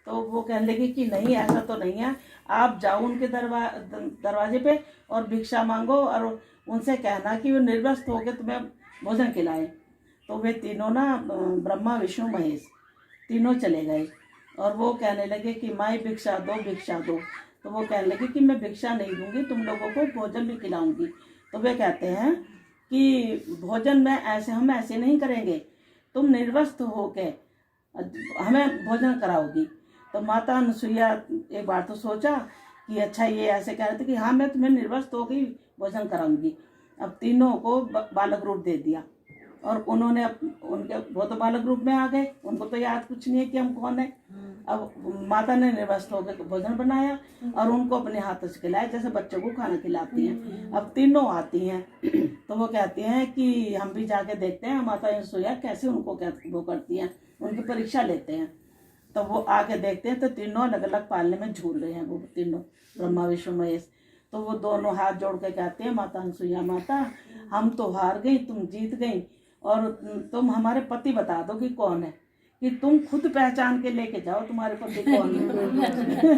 तो वो कहने लगी कि नहीं ऐसा तो नहीं है, आप जाओ उनके दरवाजे पे और भिक्षा मांगो और उनसे कहना कि वो निर्वस्त्र होकर तुम्हें भोजन खिलाएं। तो वे तीनों ना ब्रह्मा विष्णु महेश तीनों चले गए और वो कहने लगे कि माई भिक्षा दो भिक्षा दो। तो वो कहने लगे कि मैं भिक्षा नहीं दूंगी, तुम लोगों को भोजन भी खिलाऊंगी। तो वे कहते हैं कि भोजन में हम ऐसे नहीं करेंगे, तुम निर्वस्त्र होके हमें भोजन कराओगी। तो माता अनुसुईया एक बार तो सोचा कि अच्छा ये ऐसे कह रहे थे कि हाँ मैं तुम्हें निर्वस्त्र होकर भोजन कराऊंगी। अब तीनों को बालक रूप दे दिया और उन्होंने उनके वो तो बालक रूप में आ गए, उनको तो याद कुछ नहीं है कि हम कौन है। अब माता ने निर्वस्त्र होकर भोजन बनाया और उनको अपने हाथों से खिलाया जैसे बच्चों को खाना खिलाती हैं। अब तीनों आती हैं तो वो कहती हैं कि हम भी जाके देखते हैं माता अनुसुईया कैसे उनको वो करती हैं, उनकी परीक्षा लेते हैं। तो वो आके देखते हैं तो तीनों अलग अलग पालने में झूल रहे हैं, वो तीनों ब्रह्मा विष्णु महेश। तो वो दोनों हाथ जोड़ के कहते हैं माता अनुसुईया माता हम तो हार गई, तुम जीत गई और तुम हमारे पति बता दो कि कौन है, कि तुम खुद पहचान के लेके जाओ तुम्हारे पति कौन है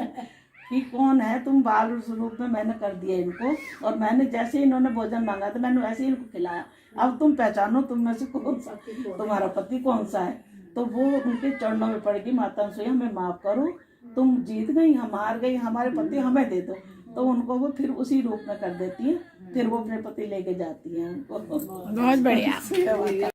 कि कौन है। तुम बाल रूप में मैंने कर दिया इनको और मैंने जैसे ही इन्होंने भोजन मांगा था मैंने वैसे ही इनको खिलाया, अब तुम पहचानो तुम में से कौन सा तुम्हारा पति कौन सा है। तो वो उनके चरणों में पड़ गई माता अनुसुईया हमें माफ करो, तुम जीत गई, हम हार गई, हमारे पति हमें दे दो। तो उनको वो फिर उसी रूप में कर देती है, फिर वो अपने पति लेके जाती है उनको। बहुत बढ़िया।